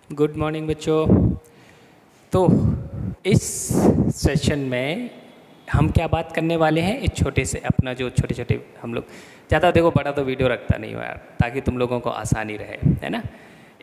Good morning बच्चों। तो इस सेशन में हम क्या बात करने वाले हैं, इस छोटे से अपना जो छोटे छोटे हम लोग ज़्यादा देखो बड़ा तो वीडियो रखता नहीं हो यार, ताकि तुम लोगों को आसानी रहे, है ना।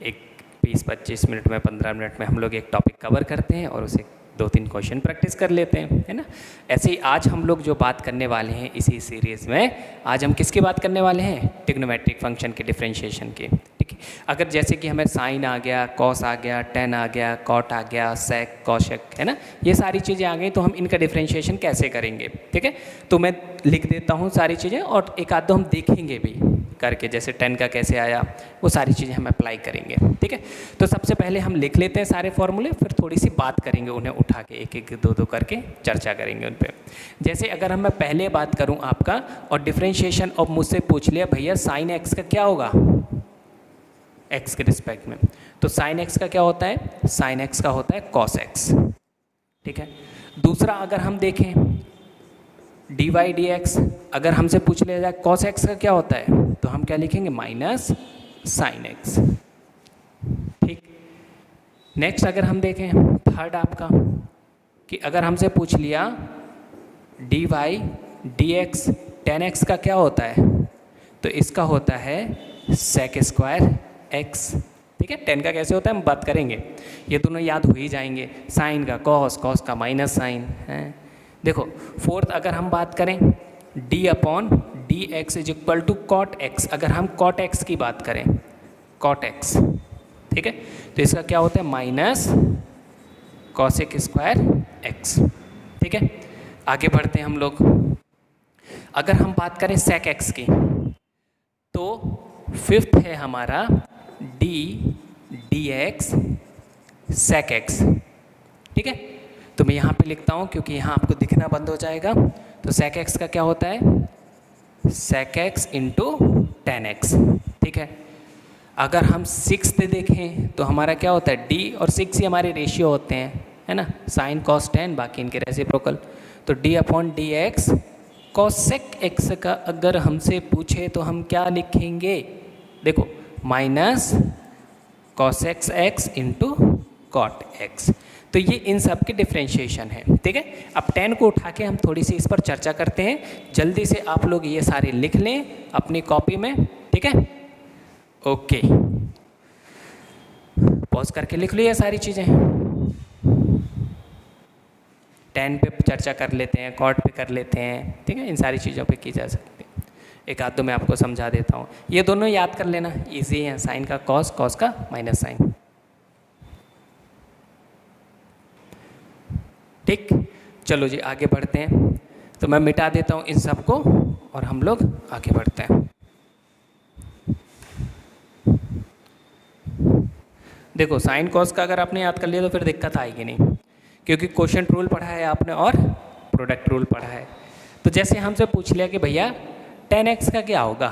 एक 20-25 मिनट में 15 मिनट में हम लोग एक टॉपिक कवर करते हैं और उसे 2-3 क्वेश्चन प्रैक्टिस कर लेते हैं, है ना। ऐसे ही आज हम लोग जो बात करने वाले हैं इसी सीरीज़ में, आज हम किसकी बात करने वाले हैं, ट्रिग्नोमेट्रिक फंक्शन के डिफरेंशिएशन की। ठीक है, अगर जैसे कि हमें साइन आ गया, कॉस आ गया, टेन आ गया, कॉट आ गया, सेक, कॉशेक, है ना, ये सारी चीज़ें आ गई तो हम इनका डिफरेंशिएशन कैसे करेंगे। ठीक है, तो मैं लिख देता हूँ सारी चीज़ें और एक आध दो हम देखेंगे भी करके, जैसे 10 का कैसे आया, वो सारी चीज़ें हम अप्लाई करेंगे। ठीक है, तो सबसे पहले हम लिख लेते हैं सारे फॉर्मूले, फिर थोड़ी सी बात करेंगे, उन्हें उठा के एक एक दो दो करके चर्चा करेंगे उन पर। जैसे अगर हम मैं पहले बात करूँ आपका और डिफरेंशिएशन और मुझसे पूछ लिया भैया साइन एक्स का क्या होगा एक्स के रिस्पेक्ट में, तो साइन एक्स का क्या होता है, साइन एक्स का होता है कॉस एक्स। ठीक है, दूसरा अगर हम देखें डी वाई डी एक्स, अगर हमसे पूछ लिया जाए कॉस एक्स का क्या होता है, तो हम क्या लिखेंगे, माइनस साइन एक्स। ठीक, नेक्स्ट अगर हम देखें थर्ड आपका कि अगर हमसे पूछ लिया d y d x tan x का क्या होता है, तो इसका होता है सेक स्क्वायर एक्स। ठीक है, 10 का कैसे होता है हम बात करेंगे, ये दोनों याद हो ही जाएंगे, साइन का कॉस, कॉस का माइनस साइन है। देखो फोर्थ अगर हम बात करें d upon d x is equal to cot x, अगर हम कॉट एक्स की बात करें, कॉट एक्स, ठीक है, तो इसका क्या होता है माइनस कॉसेक स्क्वायर एक्स। ठीक है, आगे बढ़ते हैं हम लोग। अगर हम बात करें सेक एक्स की, तो फिफ्थ है हमारा d d x sec x. ठीक है, तो मैं यहाँ पे लिखता हूँ क्योंकि यहाँ आपको दिखना बंद हो जाएगा। तो सेक एक्स का क्या होता है, sec x into tan x. ठीक है, अगर हम सिक्स देखें तो हमारा क्या होता है, डी और सिक्स ही हमारे रेशियो होते हैं, है ना, साइन कॉस टेन, बाकी इनके रेसिप्रोकल। तो d upon d x cosec x का अगर हमसे पूछे तो हम क्या लिखेंगे, देखो minus cosec x into cot x. तो ये इन सब के डिफरेंशिएशन है। ठीक है, अब 10 को उठा के हम थोड़ी सी इस पर चर्चा करते हैं। जल्दी से आप लोग ये सारे लिख लें अपनी कॉपी में। ठीक है, ओके, पॉज करके लिख लो ये सारी चीज़ें। 10 पे चर्चा कर लेते हैं, कॉट पे कर लेते हैं। ठीक है, इन सारी चीज़ों पे की जा सकती है। एक आध दो मैं आपको समझा देता हूँ, ये दोनों याद कर लेना, इजी है, साइन का कॉस, कॉस का माइनस साइन। ठीक, चलो जी आगे बढ़ते हैं। तो मैं मिटा देता हूँ इन सब को और हम लोग आगे बढ़ते हैं। देखो साइन कॉस का अगर आपने याद कर लिया तो फिर दिक्कत आएगी नहीं, क्योंकि क्वोशिएंट रूल पढ़ा है आपने और प्रोडक्ट रूल पढ़ा है। तो जैसे हमसे पूछ लिया कि भैया 10x का क्या होगा,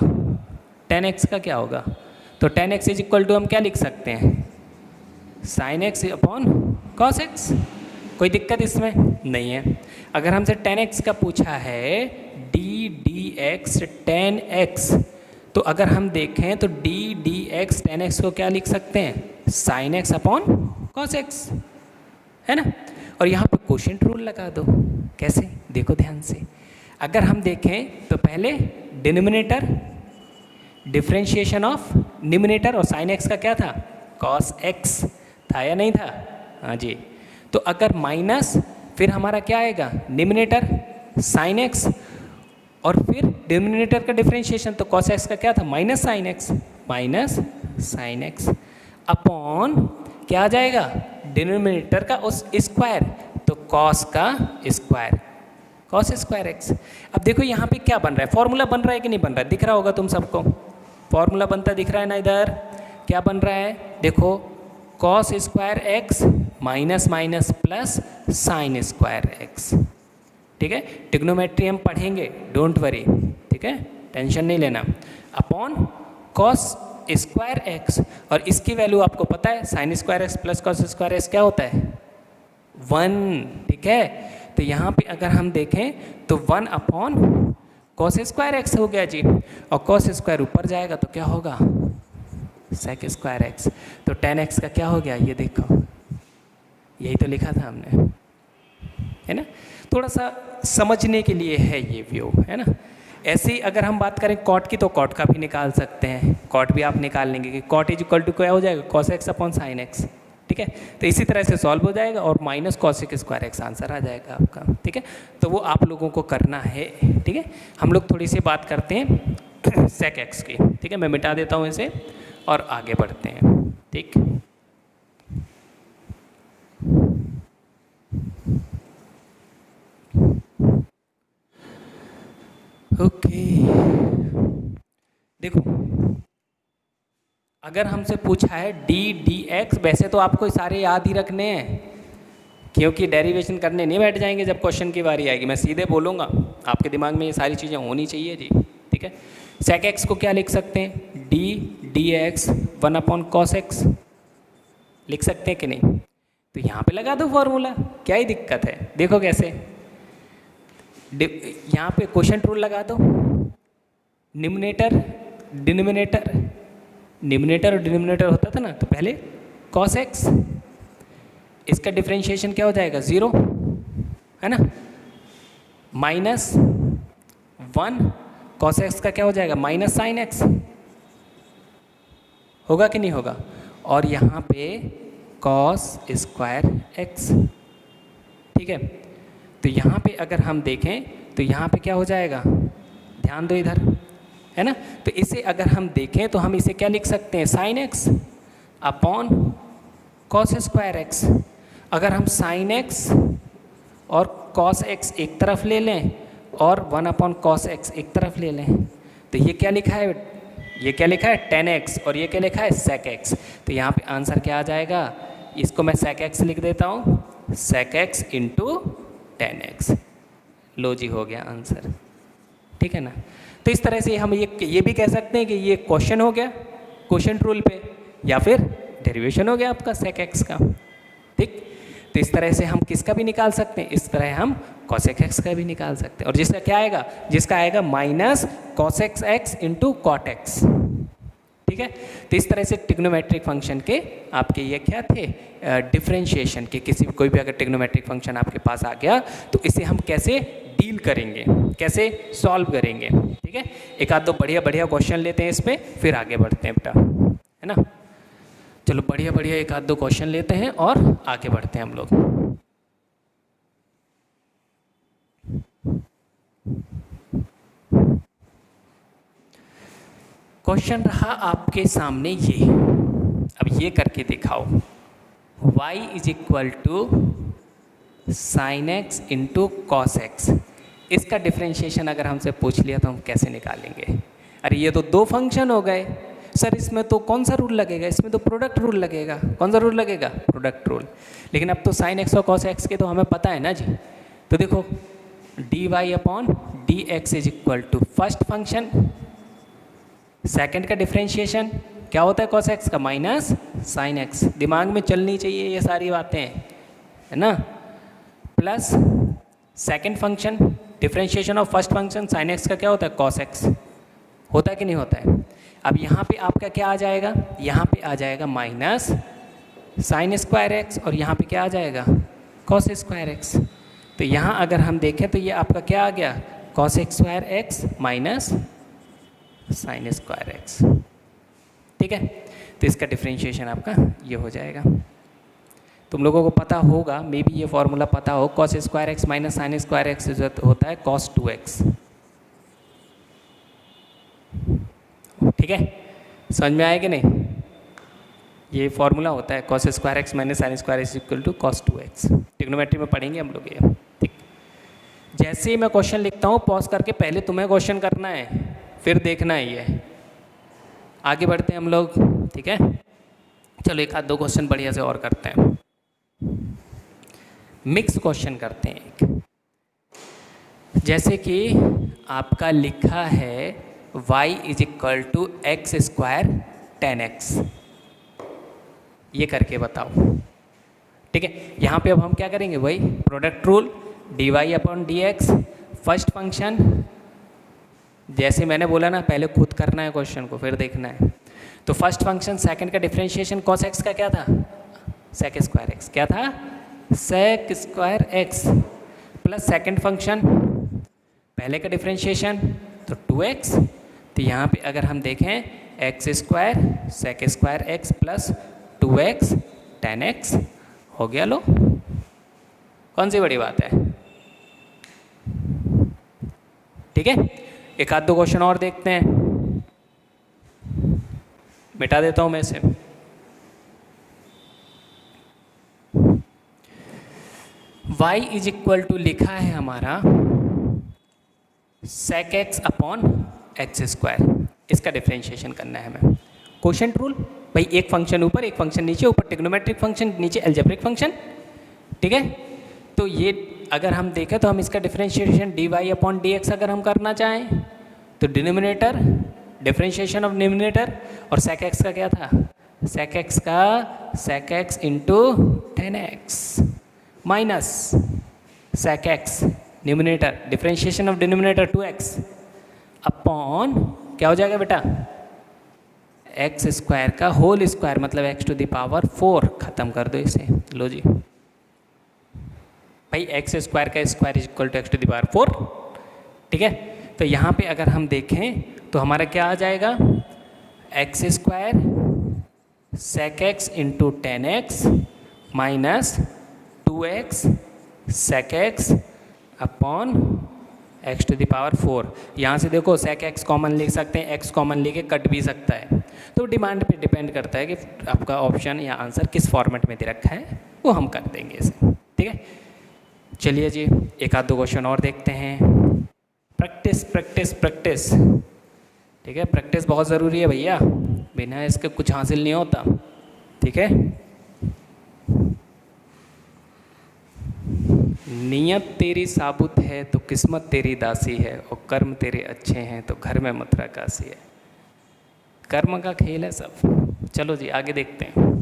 10x का क्या होगा, तो 10x इज इक्वल टू हम क्या लिख सकते हैं, sign x upon cos x. कोई दिक्कत इसमें नहीं है। अगर हमसे 10x का पूछा है डी डी एक्स 10x, तो अगर हम देखें तो डी डी एक्स 10x को क्या लिख सकते हैं, sign x upon cos x, है ना। और यहाँ पे क्वोशिएंट रूल लगा दो। कैसे, देखो ध्यान से। अगर हम देखें तो पहले डिनोमिनेटर, डिफरेंशिएशन ऑफ न्यूमरेटर, और साइन एक्स का क्या था, कॉस एक्स था या नहीं था, हाँ जी। तो अगर माइनस, फिर हमारा क्या आएगा, न्यूमरेटर साइन एक्स, और फिर डिनोमिनेटर का डिफरेंशिएशन, तो कॉस एक्स का क्या था, minus sine x, minus sine x upon क्या आ जाएगा, डिनोमिनेटर का उस स्क्वायर, तो कॉस का स्क्वायर, कॉस स्क्वायर एक्स। अब देखो यहाँ पे क्या बन रहा है, फॉर्मूला बन रहा है कि नहीं बन रहा है, दिख रहा होगा तुम सबको, फॉर्मूला बनता दिख रहा है ना। इधर क्या बन रहा है, देखो cos square x minus minus plus sign square x. ठीक है, ट्रिग्नोमेट्री हम पढ़ेंगे, डोंट वरी, ठीक है, टेंशन नहीं लेना। अपॉन कॉस स्क्वायर एक्स, और इसकी वैल्यू आपको पता है, sign square x plus cos square x क्या होता है, 1। ठीक है, तो यहाँ पे अगर हम देखें तो 1 अपॉन कॉस स्क्वायर एक्स हो गया जी, और कॉस स्क्वायर ऊपर जाएगा तो क्या होगा, सेक स्क्वायर एक्स। तो 10x का क्या हो गया, ये देखो, यही तो लिखा था हमने, है ना। थोड़ा सा समझने के लिए है ये व्यू, है ना। ऐसे ही अगर हम बात करें कॉट की, तो कॉट का भी निकाल सकते हैं, कॉट भी आप निकाल लेंगे कि कॉट इज इक्वल टू क्या हो जाएगा, cos x upon sine x, ठीक है। तो इसी तरह से सॉल्व हो जाएगा और minus cosec square x answer आ जाएगा आपका, ठीक है। तो वो आप लोगों को करना है, ठीक है। हम लोग थोड़ी सी बात करते हैं सेक एक्स की, ठीक है। मैं मिटा देता हूँ इसे और आगे बढ़ते हैं, ठीक। ओके, देखो अगर हमसे पूछा है डी डी एक्स, वैसे तो आपको सारे याद ही रखने हैं क्योंकि डेरिवेशन करने नहीं बैठ जाएंगे जब क्वेश्चन की बारी आएगी, मैं सीधे बोलूँगा, आपके दिमाग में ये सारी चीज़ें होनी चाहिए जी, ठीक है। सेक एक्स को क्या लिख सकते हैं, D d x 1 cos x लिख सकते हैं कि नहीं। तो यहाँ पे लगा दो फॉर्मूला, क्या ही दिक्कत है, देखो कैसे, यहाँ पे क्वोशिएंट रूल लगा दो, न्यूमरेटर डिनोमिनेटर, न्यूमरेटर और डिनोमिनेटर होता था ना, तो पहले कॉस एक्स, इसका डिफरेंशिएशन क्या हो जाएगा 0, है ना, माइनस 1 कॉस एक्स का क्या हो जाएगा माइनस साइन एक्स, होगा कि नहीं होगा, और यहाँ पे कॉस स्क्वायर एक्स, ठीक है। तो यहाँ पे अगर हम देखें तो यहाँ पे क्या हो जाएगा, ध्यान दो इधर, है ना। तो इसे अगर हम देखें तो हम इसे क्या लिख सकते हैं, sign x upon cos square x. अगर हम साइन एक्स और कॉस एक्स एक तरफ ले लें और 1 कॉस एक्स एक तरफ ले लें, तो ये क्या लिखा है, ये क्या लिखा है 10x और ये क्या लिखा है सेक एक्स। तो यहाँ पे आंसर क्या आ जाएगा, इसको मैं सेक एक्स लिख देता हूँ, सेक एक्स इंटू 10x, लो जी हो गया आंसर, ठीक है ना। तो इस तरह से हम ये भी कह सकते हैं कि ये क्वेश्चन हो गया क्वोशिएंट रूल पे, या फिर डेरिवेशन हो गया आपका सेक एक्स का, ठीक। तो इस तरह से हम किसका भी निकाल सकते हैं, इस तरह हम कॉसेक एक्स का भी निकाल सकते हैं, और जिसका क्या आएगा, जिसका आएगा minus cosec x into cot x, ठीक है। तो इस तरह से ट्रिग्नोमेट्रिक फंक्शन के आपके ये क्या थे, डिफरेंशिएशन के, किसी कोई भी अगर ट्रिग्नोमेट्रिक फंक्शन आपके पास आ गया तो इसे हम कैसे डील करेंगे, कैसे सॉल्व करेंगे, ठीक है। एक आध दो बढ़िया बढ़िया क्वेश्चन लेते हैं इस पर, फिर आगे बढ़ते हैं बेटा, है ना। चलो बढ़िया बढ़िया एक आध दो क्वेश्चन लेते हैं और आगे बढ़ते हैं हम लोग। क्वेश्चन रहा आपके सामने ये, अब ये करके दिखाओ, y is equal to sine x into cos x, इसका डिफरेंशिएशन अगर हमसे पूछ लिया तो हम कैसे निकालेंगे। अरे ये तो दो फंक्शन हो गए सर, इसमें तो कौन सा रूल लगेगा, इसमें तो प्रोडक्ट रूल लगेगा, कौन सा रूल लगेगा, प्रोडक्ट रूल। लेकिन अब तो साइन एक्स और कॉस एक्स के तो हमें पता है ना जी। तो देखो d y upon d x is equal to first function, second का डिफरेंशिएशन क्या होता है कॉस एक्स का माइनस साइन एक्स, दिमाग में चलनी चाहिए ये सारी बातें, है ना, plus second function differentiation of first function sine x का क्या होता है कॉस एक्स, होता है कि नहीं होता है। अब यहाँ पे आपका क्या आ जाएगा, यहाँ पे आ जाएगा माइनस साइन स्क्वायर एक्स और यहाँ पे क्या आ जाएगा कॉस स्क्वायर एक्स। तो यहाँ अगर हम देखें तो ये आपका क्या आ गया cos square x minus sine square x, ठीक है। तो इसका डिफरेंशिएशन आपका ये हो जाएगा। तुम लोगों को पता होगा, मे बी ये फॉर्मूला पता हो, cos square x minus sine square x होता है कॉस 2x, ठीक है। समझ में आया कि नहीं, ये फॉर्मूला होता है cos square x minus sine square x equal to cos 2x, trigonometry में पढ़ेंगे हम लोग ये, ठीक। जैसे ही मैं क्वेश्चन लिखता हूँ पॉज करके पहले तुम्हें क्वेश्चन करना है, फिर देखना है ये, आगे बढ़ते हैं हम लोग, ठीक है। चलो एक आध दो क्वेश्चन बढ़िया से और करते हैं, मिक्स क्वेश्चन करते हैं एक, जैसे कि आपका लिखा है y is equal to x square 10x, ये करके बताओ, ठीक है। यहाँ पे अब हम क्या करेंगे, वही product rule d y upon d x, first function जैसे मैंने बोला ना पहले खुद करना है क्वेश्चन को फिर देखना है। तो फर्स्ट फंक्शन सेकंड का डिफरेंशिएशन cos x का क्या था, sec स्क्वायर x, क्या था, sec square x, plus second function पहले का डिफरेंशिएशन तो 2x, तो यहाँ पे अगर हम देखें x square sec square x plus 2x tan x हो गया। लो कौन सी बड़ी बात है, ठीक है। एक आध दो क्वेश्चन और देखते हैं, मिटा देता हूं मैं इसे। y इज इक्वल टू लिखा है हमारा sec x upon x square, इसका डिफरेंशिएशन करना है हमें। क्वोशिएंट रूल भाई, एक फंक्शन ऊपर एक फंक्शन नीचे, ऊपर ट्रिग्नोमेट्रिक फंक्शन नीचे अलजेब्रिक फंक्शन, ठीक है। तो ये अगर हम देखें तो हम इसका डिफरेंशिएशन dy अपॉन dx अगर हम करना चाहें तो डिनोमिनेटर डिफरेंशिएशन ऑफ डिनोमिनेटर, और sec x का क्या था, sec x का sec x into tan x minus sec x numerator differentiation of denominator 2x upon क्या हो जाएगा बेटा, एक्स स्क्वायर का होल स्क्वायर मतलब x टू द पावर 4, खत्म कर दो इसे। लो जी भाई, एक्स स्क्वायर का square is equal to x to the power 4, ठीक है। तो यहाँ पे अगर हम देखें तो हमारा क्या आ जाएगा, x square sec x into tan x minus 2x sec x upon x to the power 4। यहाँ से देखो sec x कॉमन लिख सकते हैं, x कॉमन लेके कट भी सकता है, तो डिमांड पे डिपेंड करता है कि आपका ऑप्शन या आंसर किस फॉर्मेट में दे रखा है, वो हम कर देंगे इसे, ठीक है। चलिए जी एक आध दो क्वेश्चन और देखते हैं। प्रैक्टिस प्रैक्टिस प्रैक्टिस, ठीक है, प्रैक्टिस बहुत ज़रूरी है भैया, बिना इसके कुछ हासिल नहीं होता, ठीक है। नियत तेरी साबुत है तो किस्मत तेरी दासी है, और कर्म तेरे अच्छे हैं तो घर में मथुरा काशी है। कर्म का खेल है सब। चलो जी आगे देखते हैं,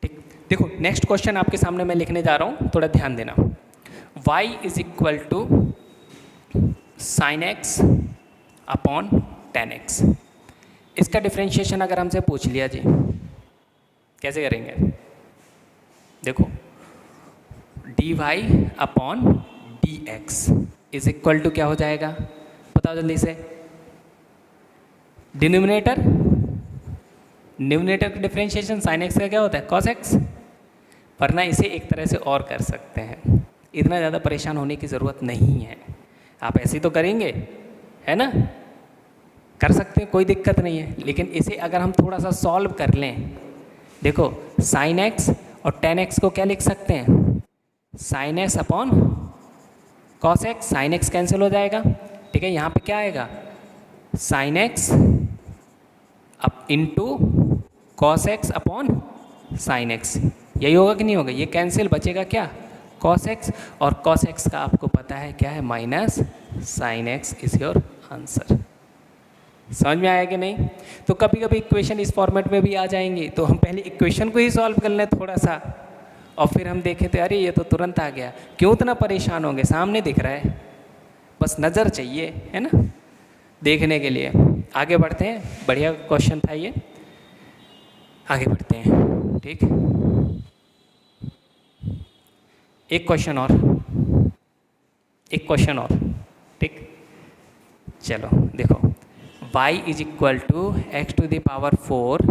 ठीक। देखो नेक्स्ट क्वेश्चन आपके सामने मैं लिखने जा रहा हूँ, थोड़ा ध्यान देना। y is equal to sine x upon tan x, इसका डिफरेंशिएशन अगर हमसे पूछ लिया जी, कैसे करेंगे, देखो dy upon d x is equal to क्या हो जाएगा, बताओ जल्दी से। डिनोमिनेटर न्यूमिनेटर का डिफरेंशिएशन साइन एक्स का क्या होता है, कॉस एक्स, वरना इसे एक तरह से और कर सकते हैं, इतना ज़्यादा परेशान होने की ज़रूरत नहीं है, आप ऐसे ही तो करेंगे, है ना, कर सकते हैं, कोई दिक्कत नहीं है। लेकिन इसे अगर हम थोड़ा सा सॉल्व कर लें, देखो साइन एक्स और टेन एक्स को क्या लिख सकते हैं, sign x upon cos x, sine x cancel हो जाएगा, ठीक है। यहाँ पे क्या आएगा, sine x up into cos x upon sine x, यही होगा कि नहीं होगा, ये कैंसिल, बचेगा क्या, कॉस एक्स, और कॉस एक्स का आपको पता है क्या है, minus sine x is your answer. समझ में आया कि नहीं। तो कभी कभी इक्वेशन इस फॉर्मेट में भी आ जाएंगी, तो हम पहले इक्वेशन को ही सॉल्व कर लें थोड़ा सा, और फिर हम देखें तो अरे ये तो तुरंत आ गया, क्यों इतना परेशान होंगे, सामने दिख रहा है, बस नज़र चाहिए, है ना, देखने के लिए। आगे बढ़ते हैं, बढ़िया क्वेश्चन था ये, आगे बढ़ते हैं, ठीक। एक क्वेश्चन और, एक क्वेश्चन और, ठीक। चलो देखो, y is equal to x to the power 4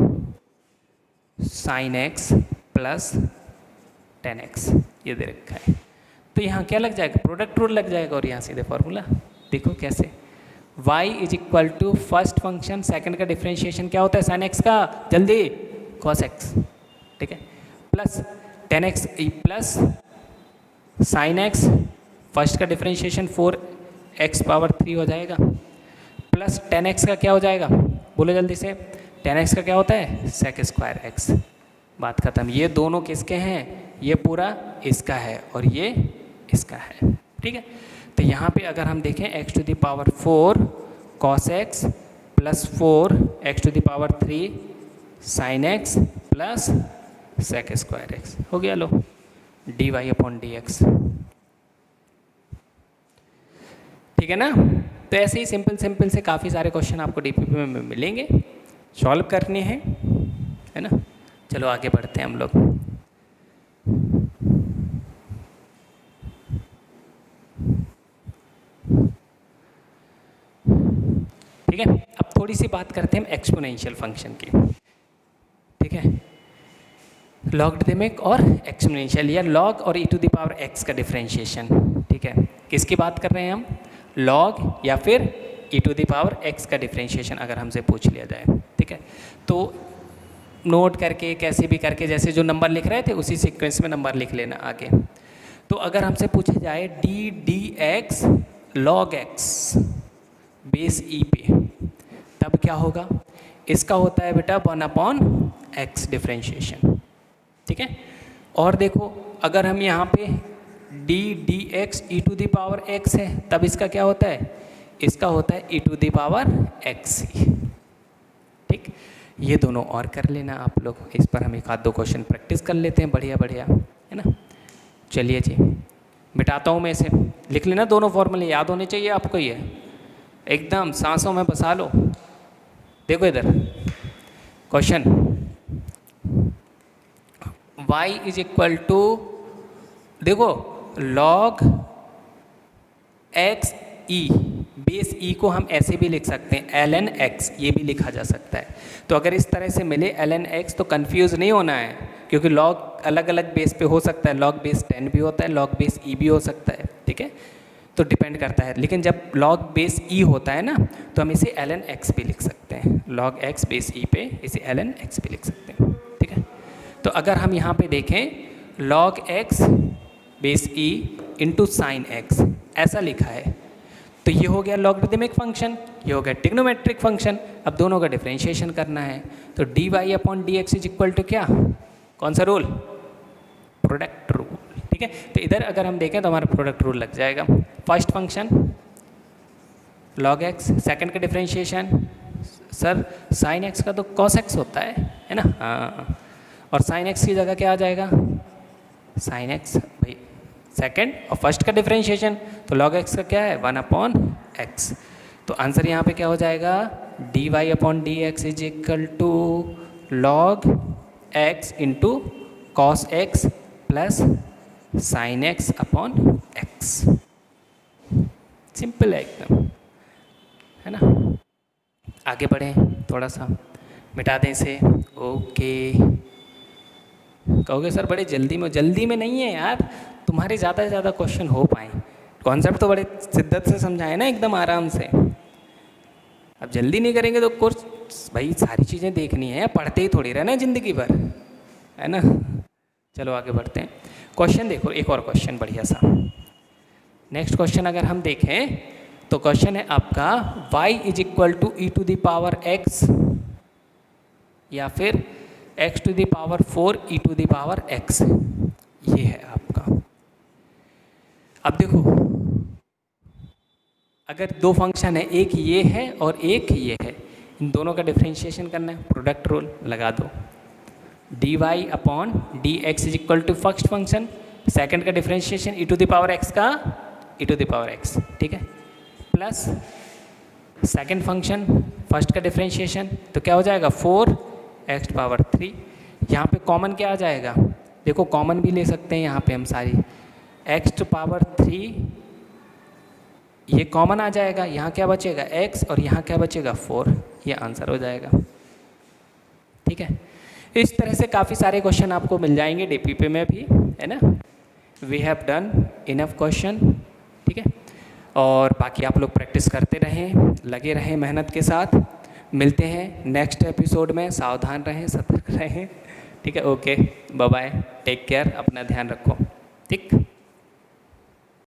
sine x plus tan x, ये दे रखा है। तो यहाँ क्या लग जाएगा, प्रोडक्ट रूल लग जाएगा, और यहाँ सीधे फॉर्मूला देखो कैसे, y is equal to first function second का डिफरेंशिएशन क्या होता है साइन एक्स का, जल्दी cos x, ठीक है, plus tan x plus sine x, first का डिफरेंशिएशन 4x पावर 3 हो जाएगा, प्लस टेन एक्स का क्या हो जाएगा, बोलो जल्दी से, टेन एक्स का क्या होता है, सेक स्क्वायर एक्स, बात खत्म। ये दोनों किसके हैं, ये पूरा इसका है और ये इसका है, ठीक है। तो यहाँ पे अगर हम देखें x to the power 4 cos x plus 4 x to the power 3 sin x plus sec square x, हो गया। लो dy अपॉन डी एक्स, ठीक है ना। तो ऐसे ही सिंपल सिंपल से काफ़ी सारे क्वेश्चन आपको डीपीपी में मिलेंगे। सॉल्व करनी है ना। चलो आगे बढ़ते हैं हम लोग। ठीक है, अब थोड़ी सी बात करते हैं हम एक्सपोनेंशियल फंक्शन की। ठीक है, लॉगरिदमिक और एक्सपोनेंशियल या लॉग और e⁻x का डिफरेंशिएशन। ठीक है, किसकी बात कर रहे हैं हम, लॉग या फिर e⁻x का डिफरेंशिएशन अगर हमसे पूछ लिया जाए। ठीक है, तो नोट करके कैसे भी करके जैसे जो नंबर लिख रहे थे उसी सीक्वेंस में नंबर लिख लेना आगे। तो अगर हमसे पूछा जाए dx log x base e पे, तब क्या होगा, इसका होता है बेटा 1/x डिफरेंशिएशन। ठीक है, और देखो अगर हम यहाँ पे dx e⁻x है तब इसका क्या होता है, इसका होता है e⁻x ही। ठीक, ये दोनों और कर लेना आप लोग, इस पर हम एक आध दो क्वेश्चन प्रैक्टिस कर लेते हैं, बढ़िया बढ़िया है ना। चलिए जी, मिटाता हूँ मैं इसे, लिख लेना, दोनों फॉर्मूले याद होने चाहिए आपको, ये एकदम सांसों में बसा लो। देखो इधर question, y is equal to, देखो log x e, base e को हम ऐसे भी लिख सकते हैं ln x, ये भी लिखा जा सकता है। तो अगर इस तरह से मिले ln x तो कंफ्यूज नहीं होना है, क्योंकि log अलग अलग बेस पे हो सकता है, log बेस 10 भी होता है, log बेस e भी हो सकता है। ठीक है, तो डिपेंड करता है, लेकिन जब log बेस e होता है ना तो हम इसे ln x भी लिख सकते हैं, log x बेस e पे इसे ln x भी लिख सकते हैं। ठीक है, तो अगर हम यहाँ पे देखें log x base e into sine x ऐसा लिखा है, तो ये हो गया लॉगरिदमिक फंक्शन, ये हो गया ट्रिग्नोमेट्रिक फंक्शन। अब दोनों का डिफरेंशिएशन करना है, तो dy/dx इज इक्वल टू क्या, कौन सा रूल, प्रोडक्ट रूल। ठीक है, तो इधर अगर हम देखें तो हमारा प्रोडक्ट रूल लग जाएगा। First function log x, second का डिफरेंशिएशन, सर साइन x का तो cos x होता है ना, हाँ, और साइन x की जगह क्या आ जाएगा, साइन x भाई सेकंड, और फर्स्ट का डिफरेंशिएशन तो log x का क्या है 1/x। तो आंसर यहाँ पे क्या हो जाएगा, dy/dx is equal to log x into cos x plus sine x/x। Simple है एकदम, है ना। आगे बढ़ें, थोड़ा सा मिटा दें इसे। ओके, कहोगे सर बड़े जल्दी में नहीं है यार, तुम्हारे ज़्यादा से ज़्यादा क्वेश्चन हो पाएँ, कॉन्सेप्ट तो बड़े शिद्दत से समझाए ना, एकदम आराम से। अब जल्दी नहीं करेंगे तो कोर्स भाई सारी चीज़ें देखनी है, पढ़ते ही थोड़ी रहना ज़िंदगी भर, है ना। चलो आगे बढ़ते हैं, क्वेश्चन देखो, एक और क्वेश्चन बढ़िया सा। नेक्स्ट क्वेश्चन अगर हम देखें तो क्वेश्चन है आपका y is equal to e⁻x या फिर x⁴ e⁻x, ये है आपका। अब देखो अगर दो फंक्शन है, एक ये है और एक ये है, इन दोनों का डिफरेंशिएशन करना है, प्रोडक्ट रूल लगा दो। dy/dx is equal to first function, second का डिफरेंशिएशन e⁻x का e⁻x, ठीक है, प्लस सेकंड फंक्शन फर्स्ट का डिफरेंशिएशन, तो क्या हो जाएगा 4x⁻3। यहाँ पे कॉमन क्या आ जाएगा, देखो कॉमन भी ले सकते हैं यहाँ पे हम सारी, x⁻3 ये कॉमन आ जाएगा, यहाँ क्या बचेगा x और यहाँ क्या बचेगा 4, ये आंसर हो जाएगा। ठीक है, इस तरह से काफ़ी सारे क्वेश्चन आपको मिल जाएंगे डीपीपी में भी, है ना। We have done enough question, ठीक है, और बाकी आप लोग प्रैक्टिस करते रहें, लगे रहें मेहनत के साथ। मिलते हैं नेक्स्ट एपिसोड में, सावधान रहें, सतर्क रहें, ठीक है। Okay, bye bye, take care, अपना ध्यान रखो, ठीक।